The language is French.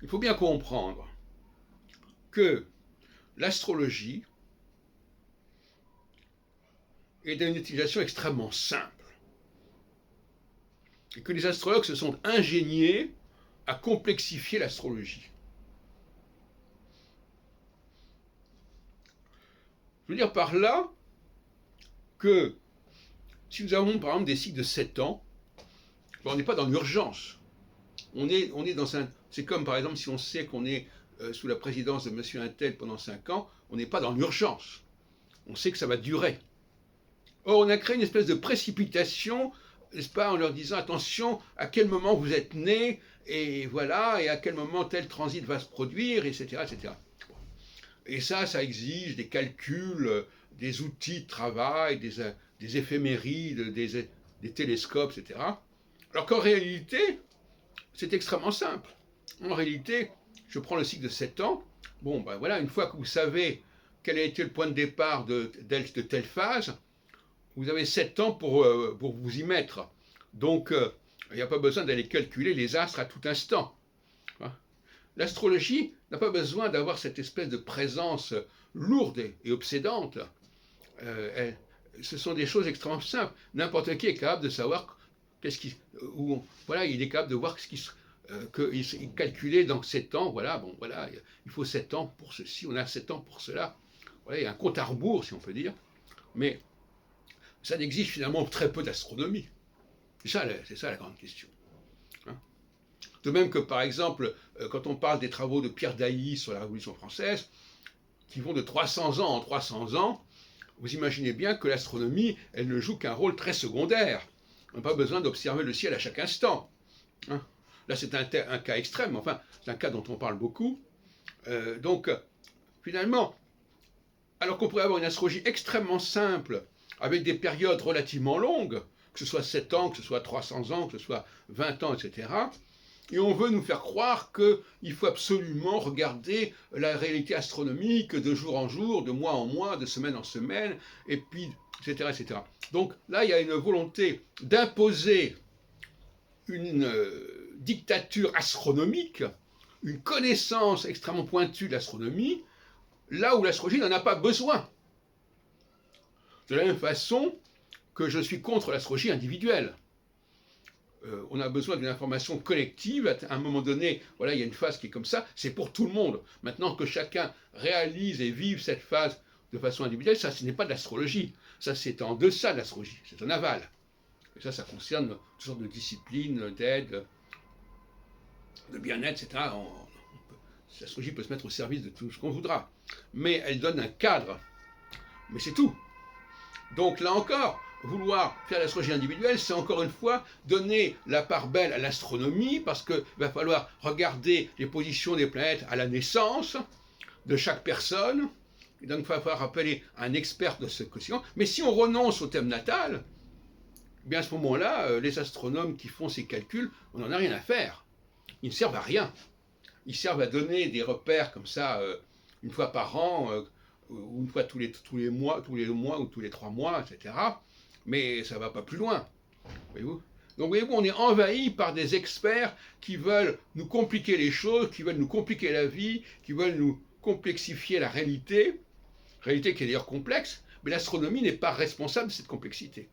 Il faut bien comprendre que l'astrologie est d'une utilisation extrêmement simple et que les astrologues se sont ingéniés à complexifier l'astrologie. Je veux dire par là que si nous avons par exemple des cycles de 7 ans, on n'est pas dans l'urgence. On est dans un. C'est comme par exemple si on sait qu'on est sous la présidence de monsieur Untel pendant 5 ans, on n'est pas dans l'urgence. On sait que ça va durer. Or, on a créé une espèce de précipitation, n'est-ce pas, en leur disant attention, à quel moment vous êtes né, et voilà, et à quel moment tel transit va se produire, etc. etc. Et ça exige des calculs, des outils de travail, des éphémérides, des télescopes, etc. Alors qu'en réalité, c'est extrêmement simple. En réalité, je prends le cycle de 7 ans. Bon, ben voilà, une fois que vous savez quel a été le point de départ de telle phase, vous avez 7 ans pour vous y mettre. Donc, il n'y a pas besoin d'aller calculer les astres à tout instant. L'astrologie n'a pas besoin d'avoir cette espèce de présence lourde et obsédante. Ce sont des choses extrêmement simples. N'importe qui est capable de savoir voilà, il est capable de voir qu'il calculait dans 7 ans, voilà, bon, voilà, il faut 7 ans pour ceci, on a 7 ans pour cela. Voilà, il y a un compte à rebours, si on peut dire. Mais ça n'exige finalement très peu d'astronomie. C'est ça la grande question. De même que, par exemple, quand on parle des travaux de Pierre Dailly sur la Révolution française, qui vont de 300 ans en 300 ans, vous imaginez bien que l'astronomie, elle ne joue qu'un rôle très secondaire. On n'a pas besoin d'observer le ciel à chaque instant. Là, c'est un cas extrême, enfin, c'est un cas dont on parle beaucoup. Donc, finalement, alors qu'on pourrait avoir une astrologie extrêmement simple, avec des périodes relativement longues, que ce soit 7 ans, que ce soit 300 ans, que ce soit 20 ans, etc., et on veut nous faire croire qu'il faut absolument regarder la réalité astronomique de jour en jour, de mois en mois, de semaine en semaine, et puis, etc., etc. Donc là, il y a une volonté d'imposer une dictature astronomique, une connaissance extrêmement pointue de l'astronomie, là où l'astrologie n'en a pas besoin. De la même façon que je suis contre l'astrologie individuelle. On a besoin d'une information collective. À un moment donné, voilà, il y a une phase qui est comme ça, c'est pour tout le monde. Maintenant que chacun réalise et vive cette phase de façon individuelle, ça, ce n'est pas de l'astrologie. Ça, c'est en deçà de l'astrologie, c'est en aval. Et ça concerne toutes sortes de disciplines, d'aide, de bien-être, etc. L'astrologie peut se mettre au service de tout ce qu'on voudra. Mais elle donne un cadre. Mais c'est tout. Donc là encore, vouloir faire l'astrologie individuelle, c'est encore une fois donner la part belle à l'astronomie, parce qu'il va falloir regarder les positions des planètes à la naissance de chaque personne, et donc il va falloir appeler un expert de cette question. Mais si on renonce au thème natal, eh bien à ce moment-là, les astronomes qui font ces calculs, on n'en a rien à faire. Ils ne servent à rien. Ils servent à donner des repères comme ça, une fois par an, ou une fois tous les mois ou tous les 3 mois, etc. Mais ça ne va pas plus loin. Voyez-vous ? Donc voyez-vous, on est envahi par des experts qui veulent nous compliquer les choses, qui veulent nous compliquer la vie, qui veulent nous complexifier la réalité qui est d'ailleurs complexe, mais l'astronomie n'est pas responsable de cette complexité.